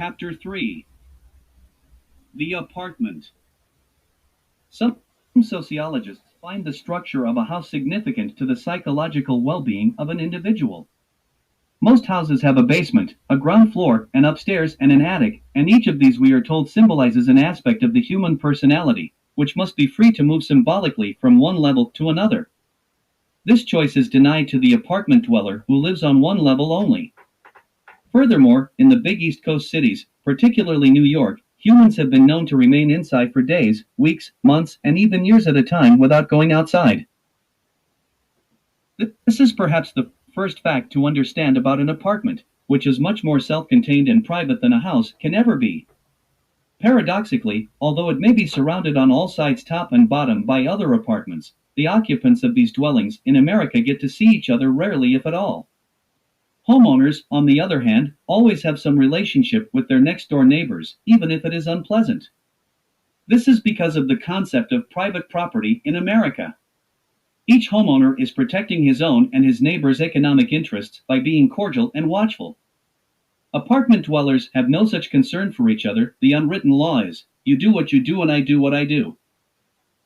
Chapter 3. The Apartment. Some sociologists find the structure of a house significant to the psychological well-being of an individual. Most houses have a basement, a ground floor, an upstairs, and an attic, and each of these we are told symbolizes an aspect of the human personality, which must be free to move symbolically from one level to another. This choice is denied to the apartment dweller who lives on one level only. Furthermore, in the big East Coast cities, particularly New York, humans have been known to remain inside for days, weeks, months, and even years at a time without going outside. This is perhaps the first fact to understand about an apartment, which is much more self-contained and private than a house can ever be. Paradoxically, although it may be surrounded on all sides top and bottom by other apartments, the occupants of these dwellings in America get to see each other rarely if at all. Homeowners, on the other hand, always have some relationship with their next-door neighbors, even if it is unpleasant. This is because of the concept of private property in America. Each homeowner is protecting his own and his neighbor's economic interests by being cordial and watchful. Apartment dwellers have no such concern for each other. The unwritten law is, you do what you do and I do what I do.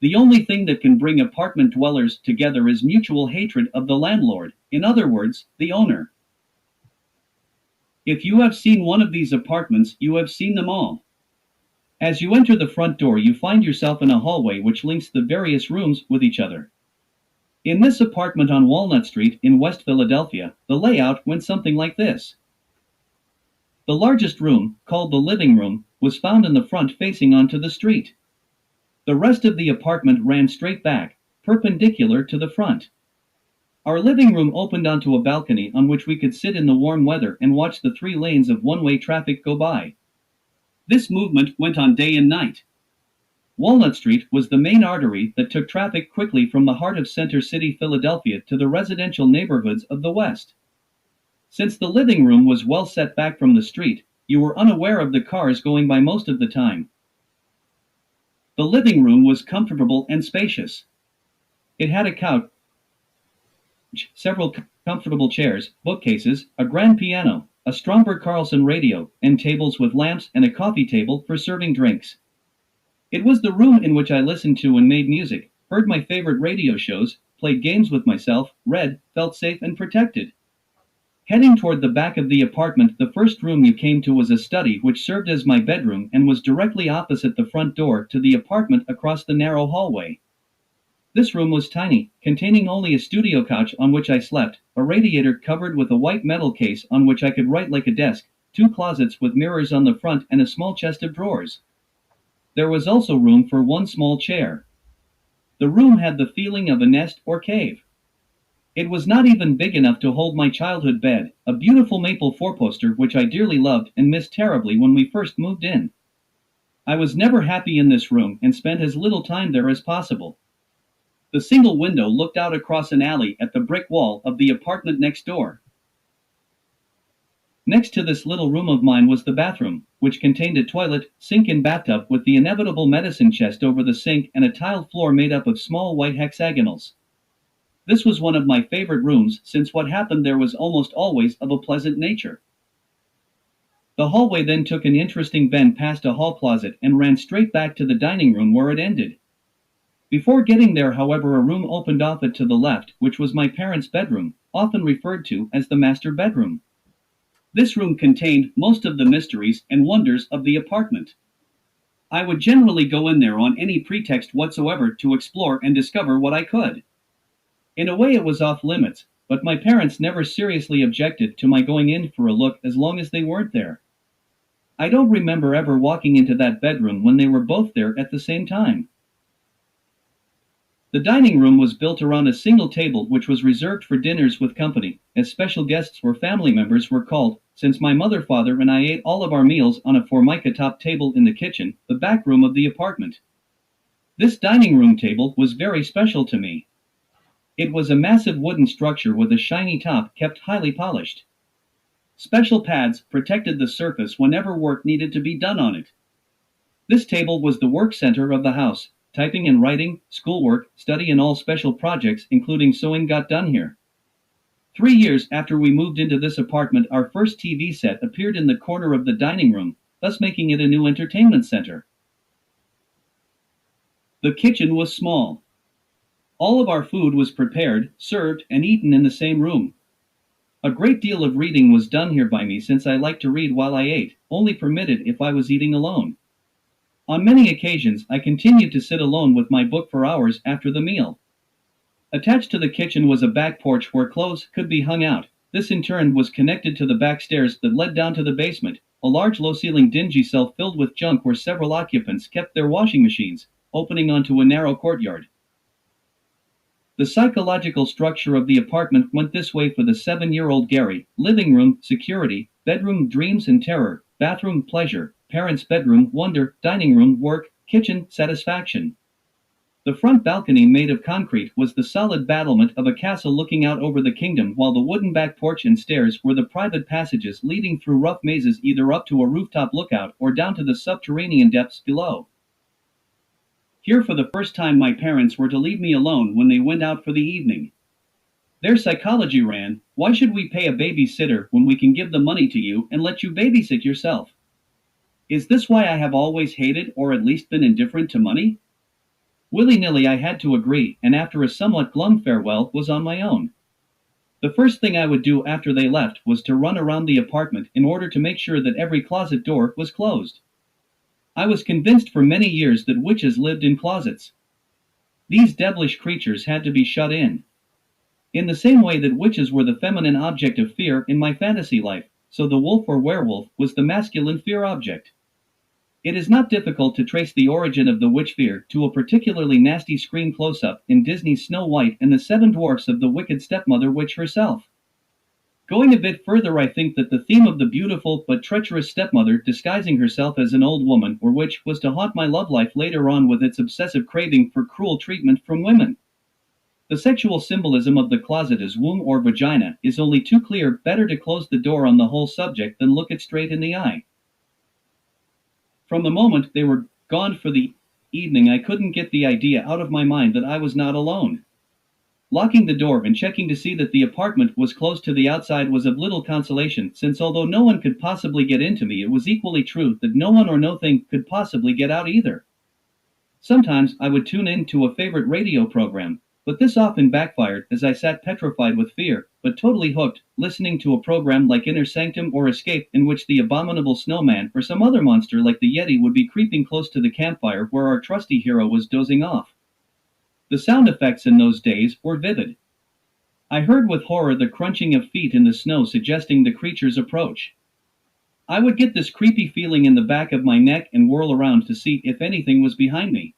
The only thing that can bring apartment dwellers together is mutual hatred of the landlord, in other words, the owner. If you have seen one of these apartments, you have seen them all. As you enter the front door, you find yourself in a hallway which links the various rooms with each other. In this apartment on Walnut Street in West Philadelphia, the layout went something like this. The largest room, called the living room, was found in the front facing onto the street. The rest of the apartment ran straight back, perpendicular to the front. Our living room opened onto a balcony on which we could sit in the warm weather and watch the 3 lanes of one-way traffic go by. This movement went on day and night. Walnut Street was the main artery that took traffic quickly from the heart of Center City, Philadelphia to the residential neighborhoods of the West. Since the living room was well set back from the street, you were unaware of the cars going by most of the time. The living room was comfortable and spacious. It had a couch, several comfortable chairs, bookcases, a grand piano, a Stromberg Carlson radio, and tables with lamps and a coffee table for serving drinks. It was the room in which I listened to and made music, heard my favorite radio shows, played games with myself, read, felt safe and protected. Heading toward the back of the apartment, the first room you came to was a study which served as my bedroom and was directly opposite the front door to the apartment across the narrow hallway. This room was tiny, containing only a studio couch on which I slept, a radiator covered with a white metal case on which I could write like a desk, 2 closets with mirrors on the front and a small chest of drawers. There was also room for 1 small chair. The room had the feeling of a nest or cave. It was not even big enough to hold my childhood bed, a beautiful maple 4-poster which I dearly loved and missed terribly when we first moved in. I was never happy in this room and spent as little time there as possible. The single window looked out across an alley at the brick wall of the apartment next door. Next to this little room of mine was the bathroom, which contained a toilet, sink and bathtub with the inevitable medicine chest over the sink and a tiled floor made up of small white hexagonals. This was one of my favorite rooms since what happened there was almost always of a pleasant nature. The hallway then took an interesting bend past a hall closet and ran straight back to the dining room where it ended. Before getting there, however, a room opened off it to the left, which was my parents' bedroom, often referred to as the master bedroom. This room contained most of the mysteries and wonders of the apartment. I would generally go in there on any pretext whatsoever to explore and discover what I could. In a way it was off limits, but my parents never seriously objected to my going in for a look as long as they weren't there. I don't remember ever walking into that bedroom when they were both there at the same time. The dining room was built around a single table which was reserved for dinners with company, as special guests or family members were called, since my mother, father, and I ate all of our meals on a formica-top table in the kitchen, the back room of the apartment. This dining room table was very special to me. It was a massive wooden structure with a shiny top kept highly polished. Special pads protected the surface whenever work needed to be done on it. This table was the work center of the house. Typing and writing, schoolwork, study and all special projects including sewing got done here. 3 years after we moved into this apartment, our first TV set appeared in the corner of the dining room, thus making it a new entertainment center. The kitchen was small. All of our food was prepared, served, and eaten in the same room. A great deal of reading was done here by me since I liked to read while I ate, only permitted if I was eating alone. On many occasions I continued to sit alone with my book for hours after the meal. Attached to the kitchen was a back porch where clothes could be hung out. This in turn was connected to the back stairs that led down to the basement, a large low-ceilinged dingy cell filled with junk where several occupants kept their washing machines, opening onto a narrow courtyard. The psychological structure of the apartment went this way for the 7-year-old Gary: living room, security; bedroom, dreams and terror; bathroom, pleasure; parents' bedroom, wonder; dining room, work; kitchen, satisfaction. The front balcony, made of concrete, was the solid battlement of a castle looking out over the kingdom, while the wooden back porch and stairs were the private passages leading through rough mazes either up to a rooftop lookout or down to the subterranean depths below. Here for the first time my parents were to leave me alone when they went out for the evening. Their psychology ran: why should we pay a babysitter when we can give the money to you and let you babysit yourself? Is this why I have always hated or at least been indifferent to money? Willy-nilly I had to agree, and after a somewhat glum farewell was on my own. The first thing I would do after they left was to run around the apartment in order to make sure that every closet door was closed. I was convinced for many years that witches lived in closets. These devilish creatures had to be shut in. In the same way that witches were the feminine object of fear in my fantasy life, so the wolf or werewolf was the masculine fear object. It is not difficult to trace the origin of the witch fear to a particularly nasty screen close-up in Disney's Snow White and the Seven Dwarfs of the wicked stepmother witch herself. Going a bit further, I think that the theme of the beautiful but treacherous stepmother disguising herself as an old woman or witch was to haunt my love life later on with its obsessive craving for cruel treatment from women. The sexual symbolism of the closet as womb or vagina is only too clear. Better to close the door on the whole subject than look it straight in the eye. From the moment they were gone for the evening, I couldn't get the idea out of my mind that I was not alone. Locking the door and checking to see that the apartment was closed to the outside was of little consolation, since although no one could possibly get into me, it was equally true that no one or nothing could possibly get out either. Sometimes I would tune in to a favorite radio program, but this often backfired as I sat petrified with fear, but totally hooked, listening to a program like Inner Sanctum or Escape, in which the abominable snowman or some other monster like the Yeti would be creeping close to the campfire where our trusty hero was dozing off. The sound effects in those days were vivid. I heard with horror the crunching of feet in the snow suggesting the creature's approach. I would get this creepy feeling in the back of my neck and whirl around to see if anything was behind me.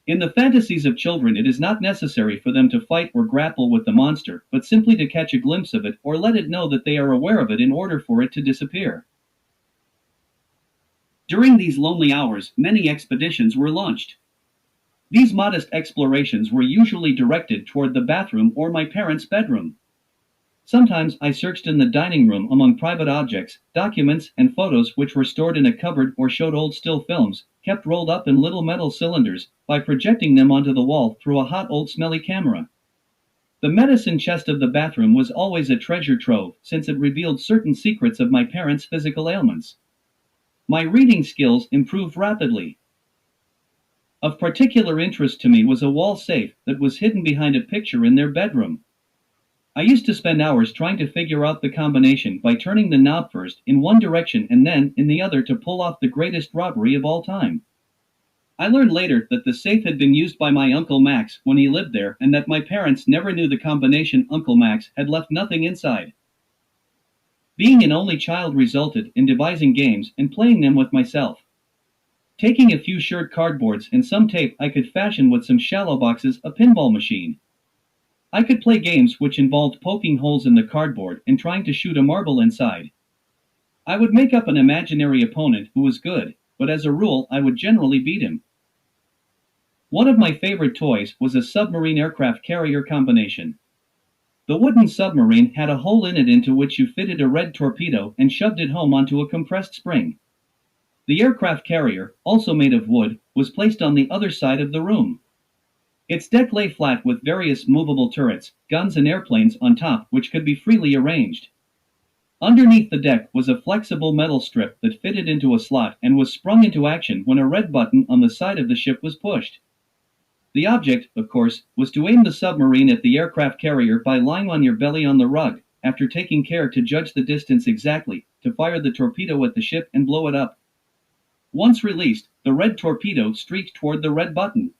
In the fantasies of children, it is not necessary for them to fight or grapple with the monster, but simply to catch a glimpse of it or let it know that they are aware of it in order for it to disappear. During these lonely hours, many expeditions were launched. These modest explorations were usually directed toward the bathroom or my parents' bedroom. Sometimes I searched in the dining room among private objects, documents, and photos which were stored in a cupboard or showed old still films, kept rolled up in little metal cylinders, by projecting them onto the wall through a hot old smelly camera. The medicine chest of the bathroom was always a treasure trove, since it revealed certain secrets of my parents' physical ailments. My reading skills improved rapidly. Of particular interest to me was a wall safe that was hidden behind a picture in their bedroom. I used to spend hours trying to figure out the combination by turning the knob first in one direction and then in the other to pull off the greatest robbery of all time. I learned later that the safe had been used by my Uncle Max when he lived there, and that my parents never knew the combination. Uncle Max had left nothing inside. Being an only child resulted in devising games and playing them with myself. Taking a few short cardboards and some tape, I could fashion with some shallow boxes a pinball machine. I could play games which involved poking holes in the cardboard and trying to shoot a marble inside. I would make up an imaginary opponent who was good, but as a rule I would generally beat him. One of my favorite toys was a submarine aircraft carrier combination. The wooden submarine had a hole in it into which you fitted a red torpedo and shoved it home onto a compressed spring. The aircraft carrier, also made of wood, was placed on the other side of the room. Its deck lay flat with various movable turrets, guns and airplanes on top which could be freely arranged. Underneath the deck was a flexible metal strip that fitted into a slot and was sprung into action when a red button on the side of the ship was pushed. The object, of course, was to aim the submarine at the aircraft carrier by lying on your belly on the rug, after taking care to judge the distance exactly, to fire the torpedo at the ship and blow it up. Once released, the red torpedo streaked toward the red button.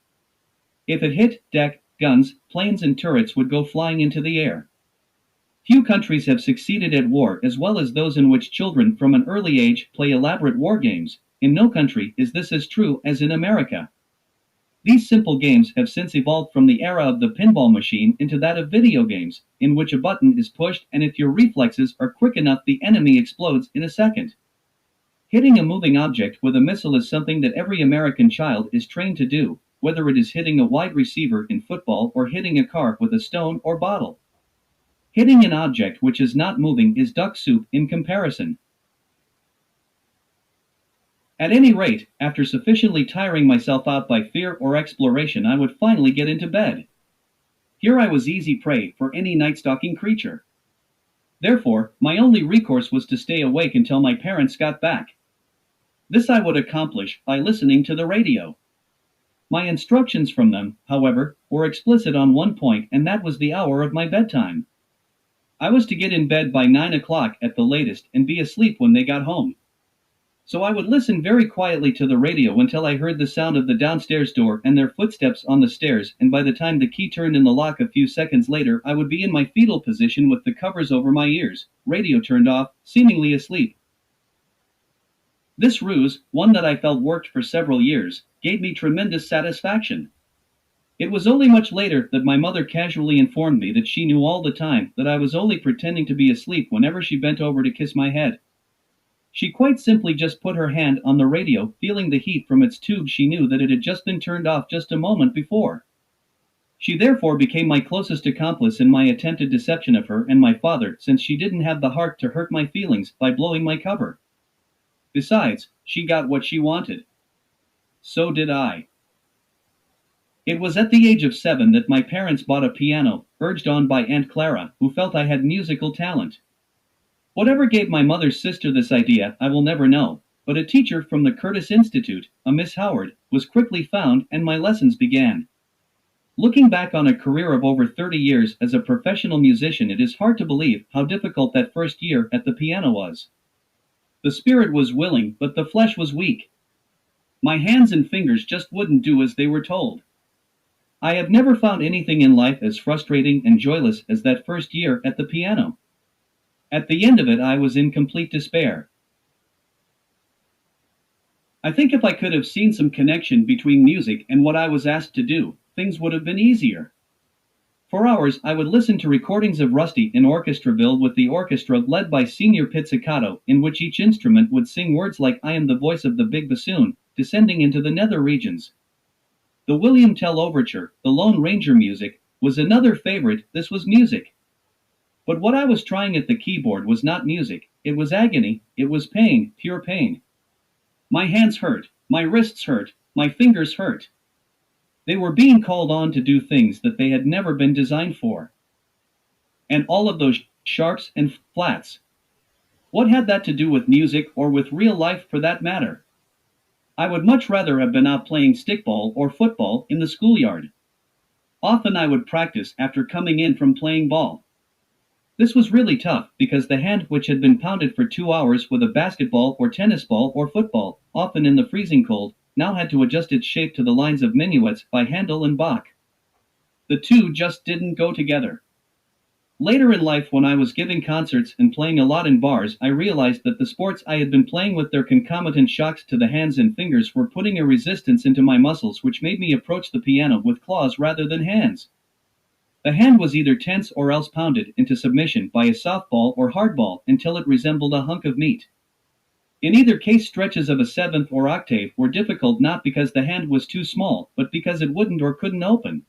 If it hit, deck, guns, planes and turrets would go flying into the air. Few countries have succeeded at war as well as those in which children from an early age play elaborate war games. In no country is this as true as in America. These simple games have since evolved from the era of the pinball machine into that of video games, in which a button is pushed and if your reflexes are quick enough the enemy explodes in a second. Hitting a moving object with a missile is something that every American child is trained to do, whether it is hitting a wide receiver in football or hitting a car with a stone or bottle. Hitting an object which is not moving is duck soup in comparison. At any rate, after sufficiently tiring myself out by fear or exploration, I would finally get into bed. Here I was easy prey for any night-stalking creature. Therefore, my only recourse was to stay awake until my parents got back. This I would accomplish by listening to the radio. My instructions from them, however, were explicit on one point, and that was the hour of my bedtime. I was to get in bed by 9 o'clock at the latest and be asleep when they got home. So I would listen very quietly to the radio until I heard the sound of the downstairs door and their footsteps on the stairs, and by the time the key turned in the lock a few seconds later, I would be in my fetal position with the covers over my ears, radio turned off, seemingly asleep. This ruse, one that I felt worked for several years, gave me tremendous satisfaction. It was only much later that my mother casually informed me that she knew all the time that I was only pretending to be asleep whenever she bent over to kiss my head. She quite simply just put her hand on the radio, feeling the heat from its tube. She knew that it had just been turned off just a moment before. She therefore became my closest accomplice in my attempted deception of her and my father, since she didn't have the heart to hurt my feelings by blowing my cover. Besides, she got what she wanted. So did I. It was at the age of 7 that my parents bought a piano, urged on by Aunt Clara, who felt I had musical talent. Whatever gave my mother's sister this idea, I will never know, but a teacher from the Curtis Institute, a Miss Howard, was quickly found and my lessons began. Looking back on a career of over 30 years as a professional musician, it is hard to believe how difficult that first year at the piano was. The spirit was willing, but the flesh was weak. My hands and fingers just wouldn't do as they were told. I have never found anything in life as frustrating and joyless as that first year at the piano. At the end of it, I was in complete despair. I think if I could have seen some connection between music and what I was asked to do, things would have been easier. For hours, I would listen to recordings of Rusty in Orchestraville with the orchestra led by Senior Pizzicato, in which each instrument would sing words like "I am the voice of the big bassoon," descending into the nether regions. The William Tell Overture, the Lone Ranger music, was another favorite. This was music. But what I was trying at the keyboard was not music, it was agony, it was pain, pure pain. My hands hurt, my wrists hurt, my fingers hurt. They were being called on to do things that they had never been designed for. And all of those sharps and flats. What had that to do with music or with real life for that matter? I would much rather have been out playing stickball or football in the schoolyard. Often I would practice after coming in from playing ball. This was really tough because the hand which had been pounded for 2 hours with a basketball or tennis ball or football, often in the freezing cold, now had to adjust its shape to the lines of minuets by Handel and Bach. The two just didn't go together. Later in life, when I was giving concerts and playing a lot in bars, I realized that the sports I had been playing with their concomitant shocks to the hands and fingers were putting a resistance into my muscles which made me approach the piano with claws rather than hands. The hand was either tense or else pounded into submission by a softball or hardball until it resembled a hunk of meat. In either case, stretches of a seventh or octave were difficult not because the hand was too small, but because it wouldn't or couldn't open.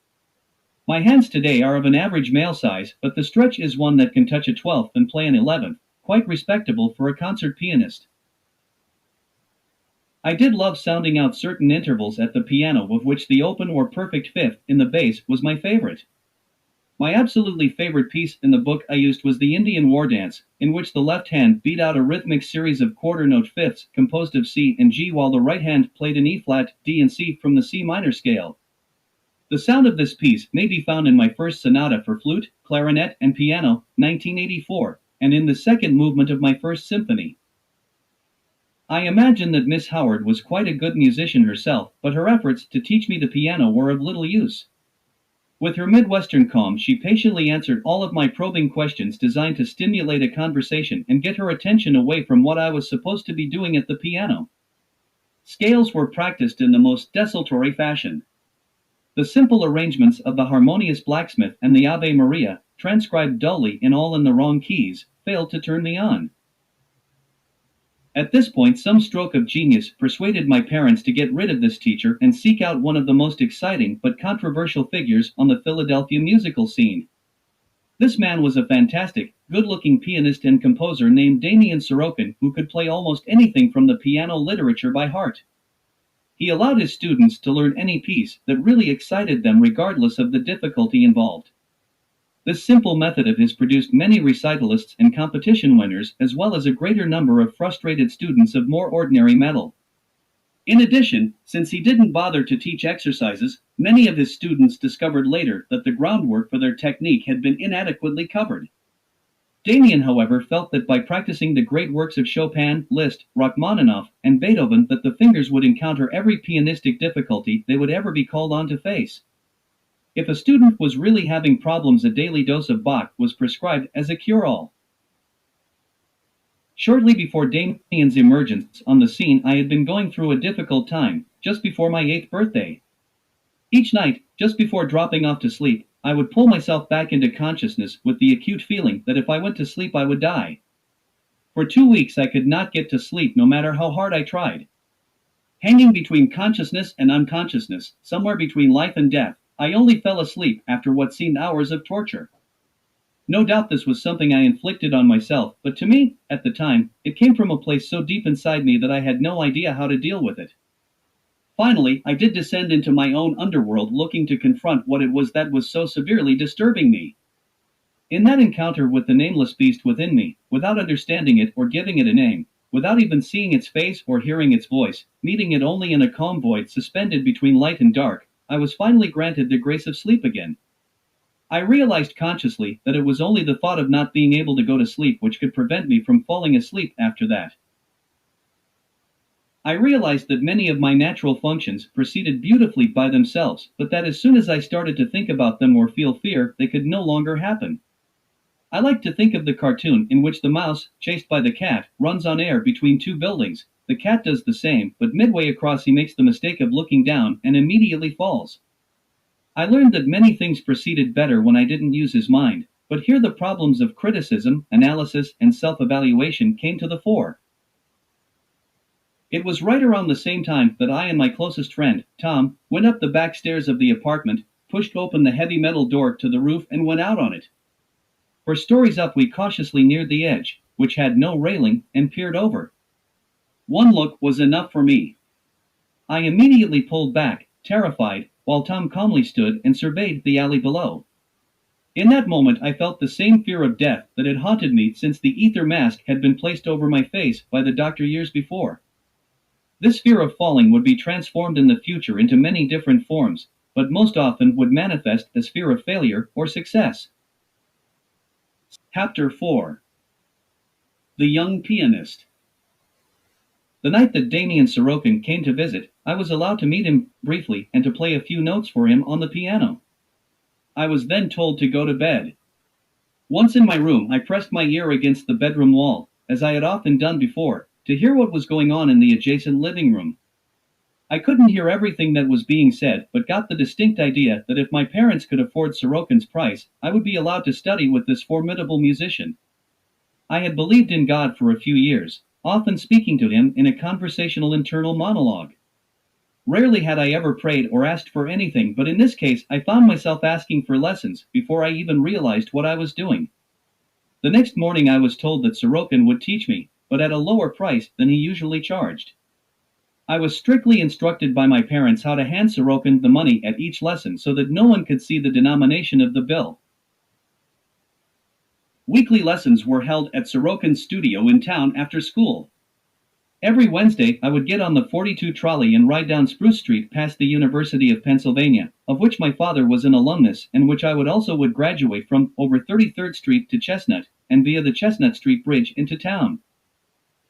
My hands today are of an average male size, but the stretch is one that can touch a 12th and play an 11th, quite respectable for a concert pianist. I did love sounding out certain intervals at the piano, of which the open or perfect fifth in the bass was my favorite. My absolutely favorite piece in the book I used was the Indian War Dance, in which the left hand beat out a rhythmic series of quarter note fifths composed of C and G while the right hand played an E flat, D and C from the C minor scale. The sound of this piece may be found in my first sonata for flute, clarinet, and piano, 1984, and in the second movement of my first symphony. I imagine that Miss Howard was quite a good musician herself, but her efforts to teach me the piano were of little use. With her Midwestern calm, she patiently answered all of my probing questions designed to stimulate a conversation and get her attention away from what I was supposed to be doing at the piano. Scales were practiced in the most desultory fashion. The simple arrangements of the Harmonious Blacksmith and the Ave Maria, transcribed dully and all in the wrong keys, failed to turn me on. At this point, some stroke of genius persuaded my parents to get rid of this teacher and seek out one of the most exciting but controversial figures on the Philadelphia musical scene. This man was a fantastic, good-looking pianist and composer named Damian Sorokin, who could play almost anything from the piano literature by heart. He allowed his students to learn any piece that really excited them regardless of the difficulty involved. This simple method of his produced many recitalists and competition winners, as well as a greater number of frustrated students of more ordinary mettle. In addition, since he didn't bother to teach exercises, many of his students discovered later that the groundwork for their technique had been inadequately covered. Damian, however, felt that by practicing the great works of Chopin, Liszt, Rachmaninoff, and Beethoven that the fingers would encounter every pianistic difficulty they would ever be called on to face. If a student was really having problems, a daily dose of Bach was prescribed as a cure-all. Shortly before Damian's emergence on the scene, I had been going through a difficult time, just before my 8th birthday. Each night, just before dropping off to sleep, I would pull myself back into consciousness with the acute feeling that if I went to sleep I would die. For 2 weeks I could not get to sleep no matter how hard I tried. Hanging between consciousness and unconsciousness, somewhere between life and death, I only fell asleep after what seemed hours of torture. No doubt this was something I inflicted on myself, but to me, at the time, it came from a place so deep inside me that I had no idea how to deal with it. Finally, I did descend into my own underworld, looking to confront what it was that was so severely disturbing me. In that encounter with the nameless beast within me, without understanding it or giving it a name, without even seeing its face or hearing its voice, meeting it only in a calm void suspended between light and dark, I was finally granted the grace of sleep again. I realized consciously that it was only the thought of not being able to go to sleep which could prevent me from falling asleep after that. I realized that many of my natural functions proceeded beautifully by themselves, but that as soon as I started to think about them or feel fear, they could no longer happen. I like to think of the cartoon in which the mouse, chased by the cat, runs on air between two buildings. The cat does the same, but midway across he makes the mistake of looking down and immediately falls. I learned that many things proceeded better when I didn't use his mind, but here the problems of criticism, analysis, and self-evaluation came to the fore. It was right around the same time that I and my closest friend, Tom, went up the back stairs of the apartment, pushed open the heavy metal door to the roof and went out on it. For stories up we cautiously neared the edge, which had no railing, and peered over. One look was enough for me. I immediately pulled back, terrified, while Tom calmly stood and surveyed the alley below. In that moment I felt the same fear of death that had haunted me since the ether mask had been placed over my face by the doctor years before. This fear of falling would be transformed in the future into many different forms, but most often would manifest as fear of failure or success. Chapter 4. The Young Pianist. The night that Damian Sorokin came to visit, I was allowed to meet him briefly and to play a few notes for him on the piano. I was then told to go to bed. Once in my room, I pressed my ear against the bedroom wall, as I had often done before, to hear what was going on in the adjacent living room. I couldn't hear everything that was being said, but got the distinct idea that if my parents could afford Sorokin's price, I would be allowed to study with this formidable musician. I had believed in God for a few years, often speaking to him in a conversational internal monologue. Rarely had I ever prayed or asked for anything, but in this case I found myself asking for lessons before I even realized what I was doing. The next morning I was told that Sorokin would teach me, but at a lower price than he usually charged. I was strictly instructed by my parents how to hand Sorokin the money at each lesson so that no one could see the denomination of the bill. Weekly lessons were held at Sorokin's studio in town after school. Every Wednesday, I would get on the 42 trolley and ride down Spruce Street past the University of Pennsylvania, of which my father was an alumnus and which I would graduate from, over 33rd Street to Chestnut, and via the Chestnut Street Bridge into town.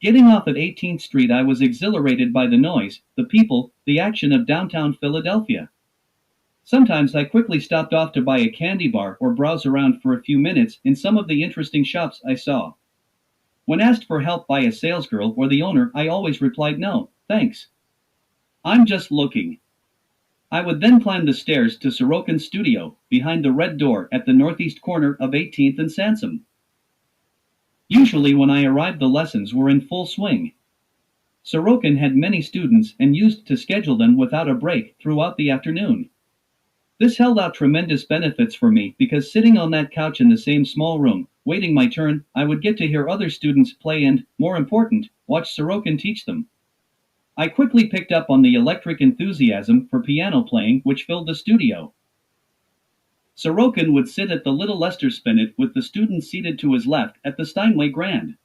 Getting off at 18th Street, I was exhilarated by the noise, the people, the action of downtown Philadelphia. Sometimes I quickly stopped off to buy a candy bar or browse around for a few minutes in some of the interesting shops I saw. When asked for help by a salesgirl or the owner, I always replied no, thanks. I'm just looking. I would then climb the stairs to Sorokin's studio, behind the red door at the northeast corner of 18th and Sansom. Usually when I arrived, the lessons were in full swing. Sorokin had many students and used to schedule them without a break throughout the afternoon. This held out tremendous benefits for me because sitting on that couch in the same small room, waiting my turn, I would get to hear other students play and, more important, watch Sorokin teach them. I quickly picked up on the electric enthusiasm for piano playing which filled the studio. Sorokin would sit at the little Leicester spinet with the students seated to his left at the Steinway Grand.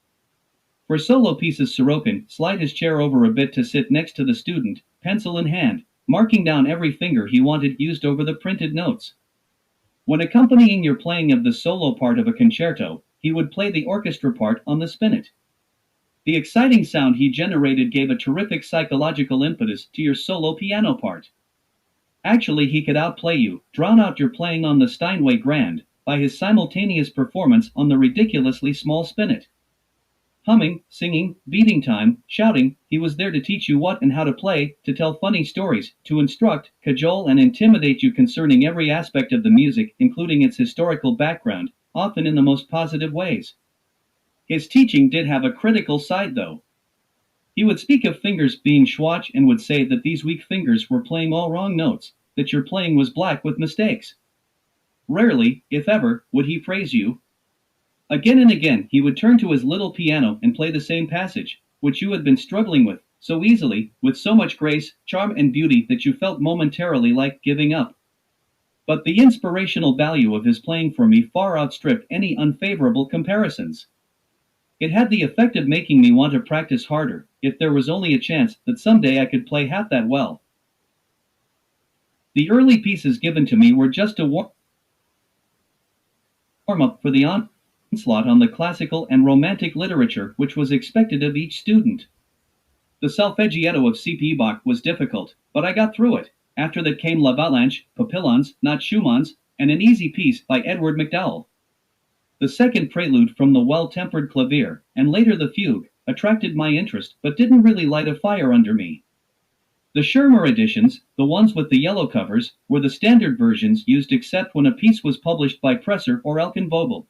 For solo pieces, Sorokin slid his chair over a bit to sit next to the student, pencil in hand, marking down every finger he wanted used over the printed notes. When accompanying your playing of the solo part of a concerto, he would play the orchestra part on the spinet. The exciting sound he generated gave a terrific psychological impetus to your solo piano part. Actually, he could outplay you, drown out your playing on the Steinway Grand, by his simultaneous performance on the ridiculously small spinet. Humming, singing, beating time, shouting, he was there to teach you what and how to play, to tell funny stories, to instruct, cajole and intimidate you concerning every aspect of the music, including its historical background, often in the most positive ways. His teaching did have a critical side though. He would speak of fingers being schwach and would say that these weak fingers were playing all wrong notes, that your playing was black with mistakes. Rarely, if ever, would he praise you. Again and again he would turn to his little piano and play the same passage, which you had been struggling with, so easily, with so much grace, charm and beauty that you felt momentarily like giving up. But the inspirational value of his playing for me far outstripped any unfavorable comparisons. It had the effect of making me want to practice harder, if there was only a chance that someday I could play half that well. The early pieces given to me were just a warm up for the onslaught on the classical and romantic literature which was expected of each student. The solfeggietto of C.P. Bach was difficult, but I got through it. After that came L'Avalanche, Papillons, not Schumann's, and an easy piece by Edward MacDowell. The second prelude from the Well-Tempered Clavier, and later the fugue, attracted my interest but didn't really light a fire under me. The Schirmer editions, the ones with the yellow covers, were the standard versions used except when a piece was published by Presser or Elkin Vogel.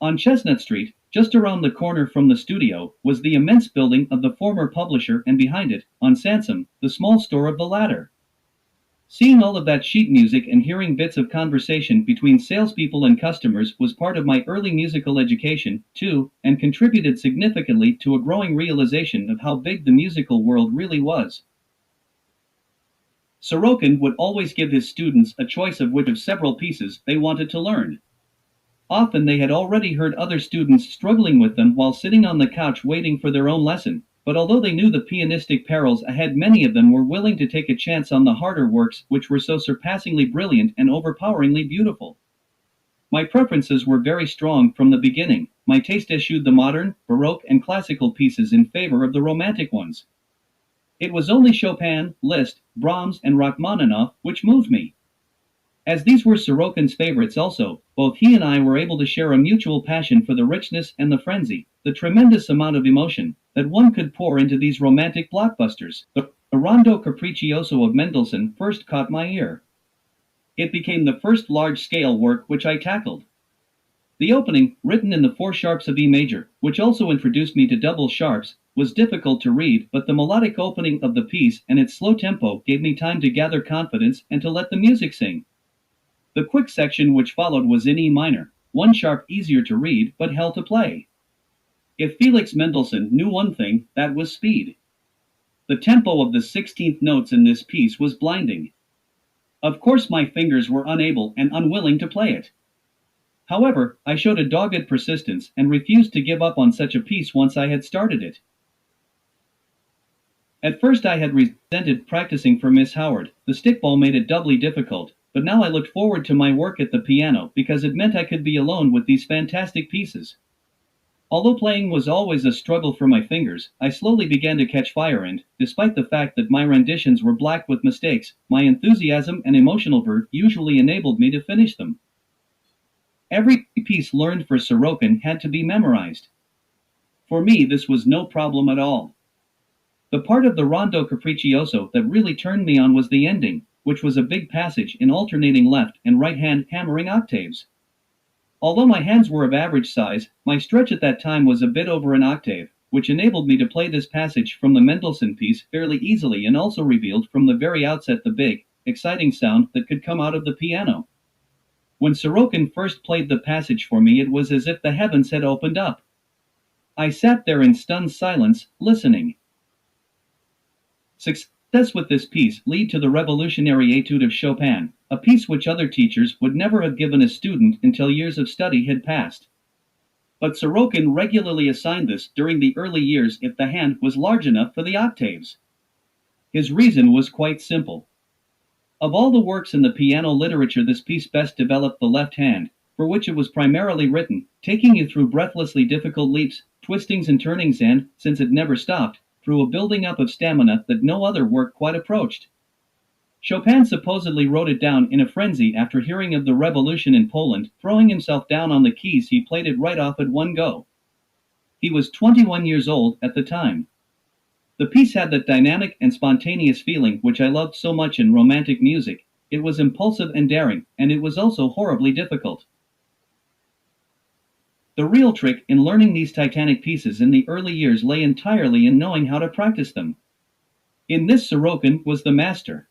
On Chestnut Street, just around the corner from the studio, was the immense building of the former publisher, and behind it, on Sansom, the small store of the latter. Seeing all of that sheet music and hearing bits of conversation between salespeople and customers was part of my early musical education, too, and contributed significantly to a growing realization of how big the musical world really was. Sorokin would always give his students a choice of which of several pieces they wanted to learn. Often they had already heard other students struggling with them while sitting on the couch waiting for their own lesson, but although they knew the pianistic perils ahead, many of them were willing to take a chance on the harder works which were so surpassingly brilliant and overpoweringly beautiful. My preferences were very strong from the beginning. My taste eschewed the modern, Baroque and classical pieces in favor of the romantic ones. It was only Chopin, Liszt, Brahms and Rachmaninoff which moved me. As these were Sorokin's favorites also, both he and I were able to share a mutual passion for the richness and the frenzy, the tremendous amount of emotion, that one could pour into these romantic blockbusters. The Rondo Capriccioso of Mendelssohn first caught my ear. It became the first large-scale work which I tackled. The opening, written in the 4 sharps of E major, which also introduced me to double sharps, was difficult to read, but the melodic opening of the piece and its slow tempo gave me time to gather confidence and to let the music sing. The quick section which followed was in E minor, 1 sharp easier to read but hell to play. If Felix Mendelssohn knew one thing, that was speed. The tempo of the 16th notes in this piece was blinding. Of course my fingers were unable and unwilling to play it. However, I showed a dogged persistence and refused to give up on such a piece once I had started it. At first I had resented practicing for Miss Howard. The stickball made it doubly difficult, but now I looked forward to my work at the piano because it meant I could be alone with these fantastic pieces. Although playing was always a struggle for my fingers, I slowly began to catch fire and, despite the fact that my renditions were black with mistakes, my enthusiasm and emotional verve usually enabled me to finish them. Every piece learned for Sorokin had to be memorized. For me this was no problem at all. The part of the Rondo Capriccioso that really turned me on was the ending, which was a big passage in alternating left and right hand hammering octaves. Although my hands were of average size, my stretch at that time was a bit over an octave, which enabled me to play this passage from the Mendelssohn piece fairly easily and also revealed from the very outset the big, exciting sound that could come out of the piano. When Sorokin first played the passage for me, it was as if the heavens had opened up. I sat there in stunned silence, listening. Success with this piece led to the revolutionary Etude of Chopin, a piece which other teachers would never have given a student until years of study had passed. But Sorokin regularly assigned this during the early years if the hand was large enough for the octaves. His reason was quite simple. Of all the works in the piano literature, this piece best developed the left hand, for which it was primarily written, taking you through breathlessly difficult leaps, twistings and turnings and, since it never stopped, through a building up of stamina that no other work quite approached. Chopin supposedly wrote it down in a frenzy after hearing of the revolution in Poland. Throwing himself down on the keys, he played it right off at one go. He was 21 years old at the time. The piece had that dynamic and spontaneous feeling which I loved so much in romantic music. It was impulsive and daring, and it was also horribly difficult. The real trick in learning these titanic pieces in the early years lay entirely in knowing how to practice them. In this Sorokin was the master.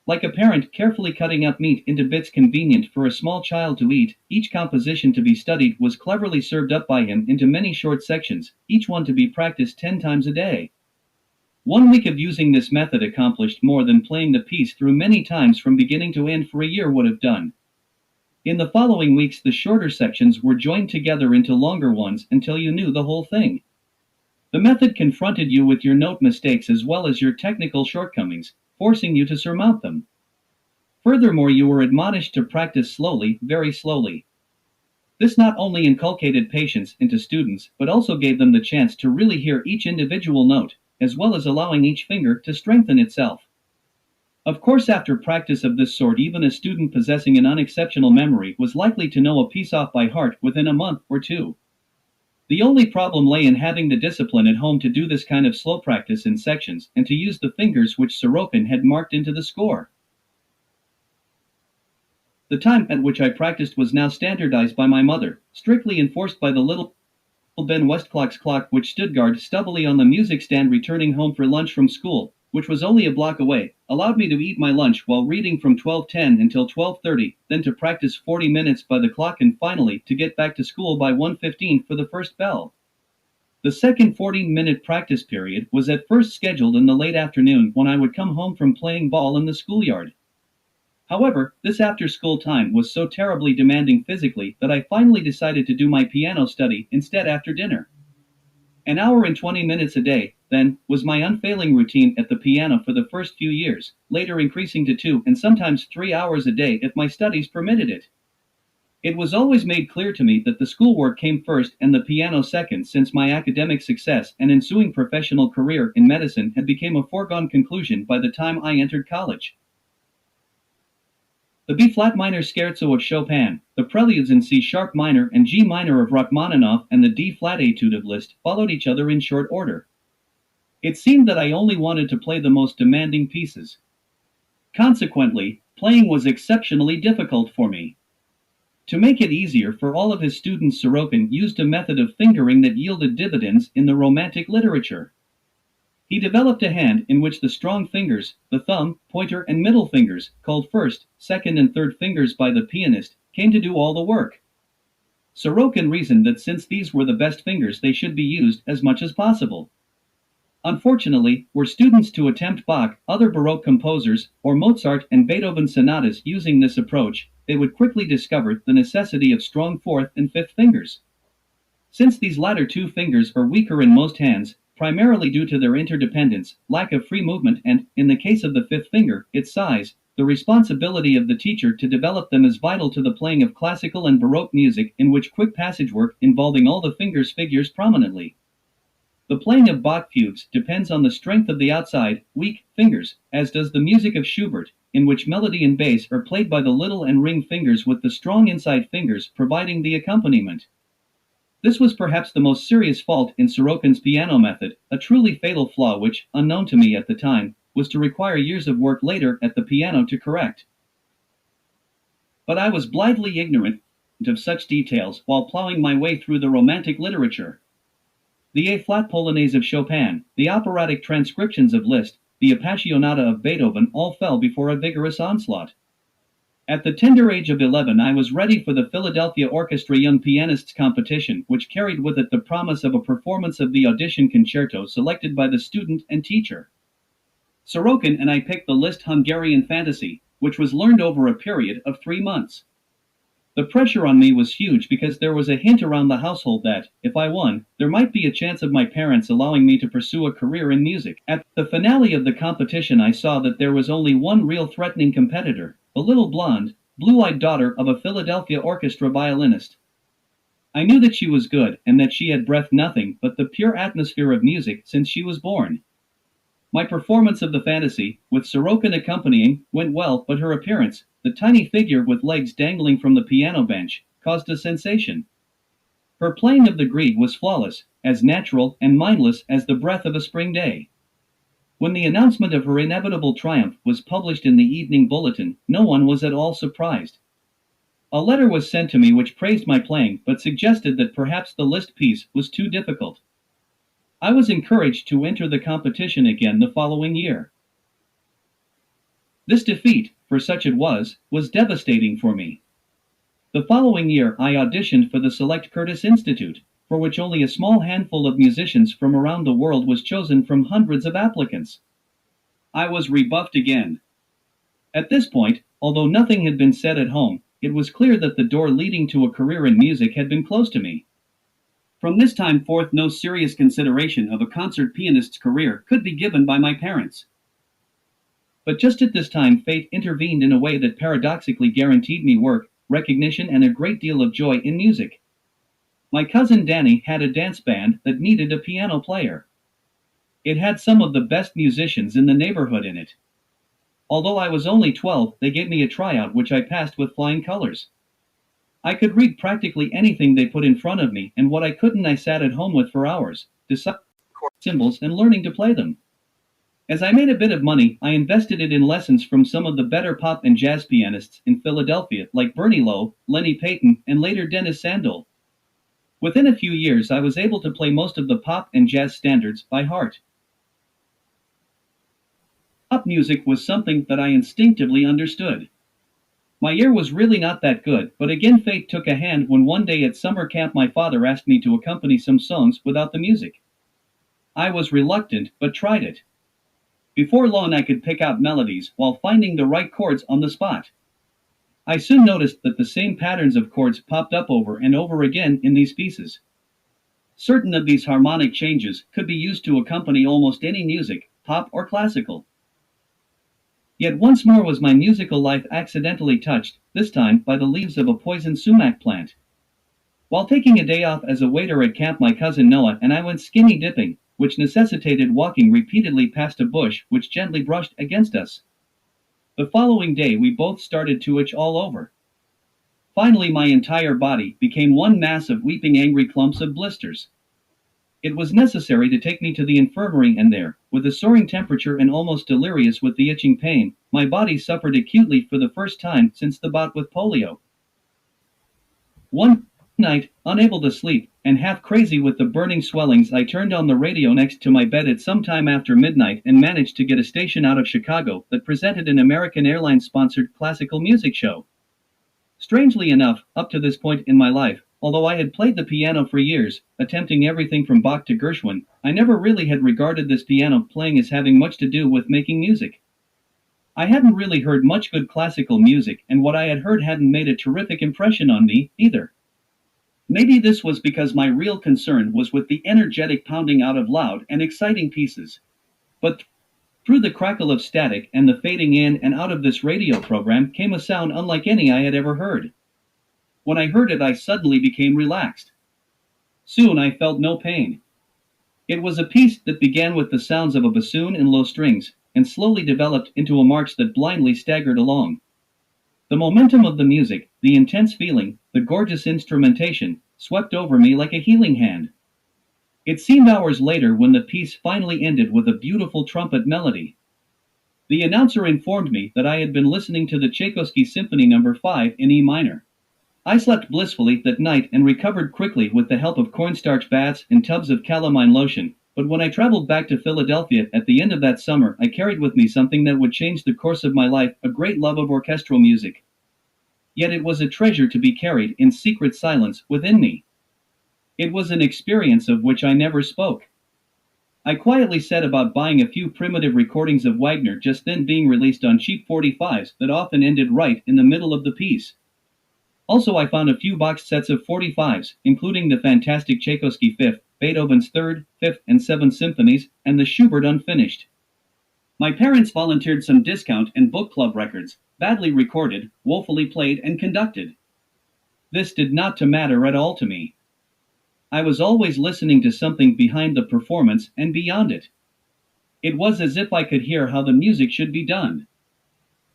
Like a parent carefully cutting up meat into bits convenient for a small child to eat, each composition to be studied was cleverly served up by him into many short sections, each one to be practiced 10 times a day. 1 week of using this method accomplished more than playing the piece through many times from beginning to end for a year would have done. In the following weeks, the shorter sections were joined together into longer ones until you knew the whole thing. The method confronted you with your note mistakes as well as your technical shortcomings, forcing you to surmount them. Furthermore, you were admonished to practice slowly, very slowly. This not only inculcated patience into students, but also gave them the chance to really hear each individual note, as well as allowing each finger to strengthen itself. Of course, after practice of this sort, even a student possessing an unexceptional memory was likely to know a piece off by heart within a month or two. The only problem lay in having the discipline at home to do this kind of slow practice in sections and to use the fingers which Sorokin had marked into the score. The time at which I practiced was now standardized by my mother, strictly enforced by the little Ben Westclock's clock which stood guard stubbily on the music stand. Returning home for lunch from school, which was only a block away, allowed me to eat my lunch while reading from 12:10 until 12:30, then to practice 40 minutes by the clock and finally to get back to school by 1:15 for the first bell. The second 40-minute practice period was at first scheduled in the late afternoon when I would come home from playing ball in the schoolyard. However, this after-school time was so terribly demanding physically that I finally decided to do my piano study instead after dinner. An hour and 20 minutes a day, then, was my unfailing routine at the piano for the first few years, later increasing to 2 and sometimes 3 hours a day if my studies permitted it. It was always made clear to me that the schoolwork came first and the piano second, since my academic success and ensuing professional career in medicine had become a foregone conclusion by the time I entered college. The B-flat minor scherzo of Chopin, the preludes in C-sharp minor and G minor of Rachmaninoff, and the D-flat etude of Liszt followed each other in short order. It seemed that I only wanted to play the most demanding pieces. Consequently, playing was exceptionally difficult for me. To make it easier for all of his students, Sorokin used a method of fingering that yielded dividends in the Romantic literature. He developed a hand in which the strong fingers, the thumb, pointer, and middle fingers, called first, second, and third fingers by the pianist, came to do all the work. Sorokin reasoned that since these were the best fingers, they should be used as much as possible. Unfortunately, were students to attempt Bach, other Baroque composers, or Mozart and Beethoven sonatas using this approach, they would quickly discover the necessity of strong fourth and fifth fingers. Since these latter two fingers are weaker in most hands, primarily due to their interdependence, lack of free movement, and, in the case of the fifth finger, its size, the responsibility of the teacher to develop them is vital to the playing of classical and Baroque music, in which quick passage work involving all the fingers figures prominently. The playing of Bach fugues depends on the strength of the outside, weak, fingers, as does the music of Schubert, in which melody and bass are played by the little and ring fingers with the strong inside fingers providing the accompaniment. This was perhaps the most serious fault in Sorokin's piano method, a truly fatal flaw which, unknown to me at the time, was to require years of work later at the piano to correct. But I was blithely ignorant of such details while plowing my way through the Romantic literature. The A-flat Polonaise of Chopin, the operatic transcriptions of Liszt, the Appassionata of Beethoven all fell before a vigorous onslaught. At the tender age of 11 I was ready for the Philadelphia Orchestra Young Pianists competition, which carried with it the promise of a performance of the audition concerto selected by the student and teacher. Sorokin and I picked the Liszt Hungarian Fantasy, which was learned over a period of 3 months. The pressure on me was huge because there was a hint around the household that, if I won, there might be a chance of my parents allowing me to pursue a career in music. At the finale of the competition I saw that there was only one real threatening competitor, a little blonde, blue-eyed daughter of a Philadelphia orchestra violinist. I knew that she was good and that she had breathed nothing but the pure atmosphere of music since she was born. My performance of the fantasy, with Sorokin accompanying, went well, but her appearance, the tiny figure with legs dangling from the piano bench, caused a sensation. Her playing of the Grieg was flawless, as natural and mindless as the breath of a spring day. When the announcement of her inevitable triumph was published in the evening bulletin, no one was at all surprised. A letter was sent to me which praised my playing, but suggested that perhaps the Liszt piece was too difficult. I was encouraged to enter the competition again the following year. This defeat, for such it was devastating for me. The following year I auditioned for the Select Curtis Institute, for which only a small handful of musicians from around the world was chosen from hundreds of applicants. I was rebuffed again. At this point, although nothing had been said at home, it was clear that the door leading to a career in music had been closed to me. From this time forth no serious consideration of a concert pianist's career could be given by my parents. But just at this time fate intervened in a way that paradoxically guaranteed me work, recognition and a great deal of joy in music. My cousin Danny had a dance band that needed a piano player. It had some of the best musicians in the neighborhood in it. Although I was only 12, they gave me a tryout which I passed with flying colors. I could read practically anything they put in front of me, and what I couldn't I sat at home with for hours, deciding cymbals and learning to play them. As I made a bit of money, I invested it in lessons from some of the better pop and jazz pianists in Philadelphia, like Bernie Lowe, Lenny Payton, and later Dennis Sandel. Within a few years I was able to play most of the pop and jazz standards by heart. Pop music was something that I instinctively understood. My ear was really not that good, but again fate took a hand when one day at summer camp my father asked me to accompany some songs without the music. I was reluctant, but tried it. Before long I could pick out melodies while finding the right chords on the spot. I soon noticed that the same patterns of chords popped up over and over again in these pieces. Certain of these harmonic changes could be used to accompany almost any music, pop or classical. Yet once more was my musical life accidentally touched, this time by the leaves of a poison sumac plant. While taking a day off as a waiter at camp, my cousin Noah and I went skinny dipping, which necessitated walking repeatedly past a bush which gently brushed against us. The following day we both started to itch all over. Finally my entire body became one mass of weeping angry clumps of blisters. It was necessary to take me to the infirmary, and there, with a soaring temperature and almost delirious with the itching pain, my body suffered acutely for the first time since the bout with polio. One night, unable to sleep, and half crazy with the burning swellings, I turned on the radio next to my bed at some time after midnight and managed to get a station out of Chicago that presented an American Airlines-sponsored classical music show. Strangely enough, up to this point in my life, Although I had played the piano for years, attempting everything from Bach to Gershwin, I never really had regarded this piano playing as having much to do with making music. I hadn't really heard much good classical music, and what I had heard hadn't made a terrific impression on me, either. Maybe this was because my real concern was with the energetic pounding out of loud and exciting pieces. But through the crackle of static and the fading in and out of this radio program came a sound unlike any I had ever heard. When I heard it, I suddenly became relaxed. Soon I felt no pain. It was a piece that began with the sounds of a bassoon and low strings, and slowly developed into a march that blindly staggered along. The momentum of the music, the intense feeling, the gorgeous instrumentation, swept over me like a healing hand. It seemed hours later when the piece finally ended with a beautiful trumpet melody. The announcer informed me that I had been listening to the Tchaikovsky Symphony No. 5 in E minor. I slept blissfully that night and recovered quickly with the help of cornstarch baths and tubs of calamine lotion, but when I traveled back to Philadelphia at the end of that summer, I carried with me something that would change the course of my life, a great love of orchestral music. Yet it was a treasure to be carried in secret silence within me. It was an experience of which I never spoke. I quietly set about buying a few primitive recordings of Wagner just then being released on cheap 45s that often ended right in the middle of the piece. Also, I found a few boxed sets of 45s, including the fantastic Tchaikovsky 5th, Beethoven's 3rd, 5th, and 7th symphonies, and the Schubert unfinished. My parents volunteered some discount and book club records, badly recorded, woefully played and conducted. This did not matter at all to me. I was always listening to something behind the performance and beyond it. It was as if I could hear how the music should be done.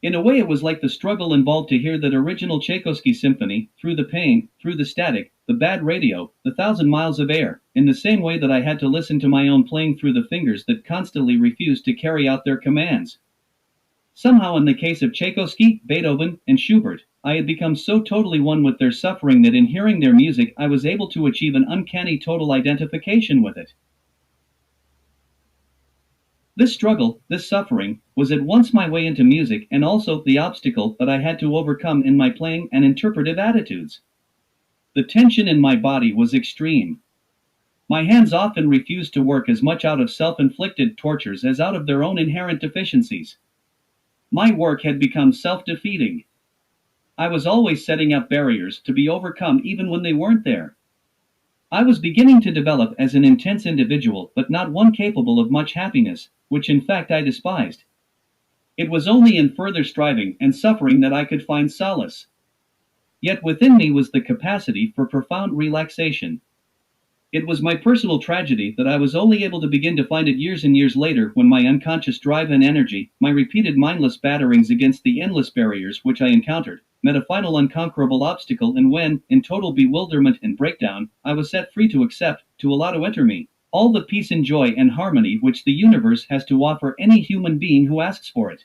In a way, it was like the struggle involved to hear that original Tchaikovsky symphony, through the pain, through the static, the bad radio, the 1,000 miles of air, in the same way that I had to listen to my own playing through the fingers that constantly refused to carry out their commands. Somehow, in the case of Tchaikovsky, Beethoven, and Schubert, I had become so totally one with their suffering that in hearing their music I was able to achieve an uncanny total identification with it. This struggle, this suffering, was at once my way into music and also the obstacle that I had to overcome in my playing and interpretive attitudes. The tension in my body was extreme. My hands often refused to work as much out of self-inflicted tortures as out of their own inherent deficiencies. My work had become self-defeating. I was always setting up barriers to be overcome even when they weren't there. I was beginning to develop as an intense individual, but not one capable of much happiness, which in fact I despised. It was only in further striving and suffering that I could find solace. Yet within me was the capacity for profound relaxation. It was my personal tragedy that I was only able to begin to find it years and years later when my unconscious drive and energy, my repeated mindless batterings against the endless barriers which I encountered, met a final unconquerable obstacle, and when, in total bewilderment and breakdown, I was set free to accept, to allow to enter me, all the peace and joy and harmony which the universe has to offer any human being who asks for it.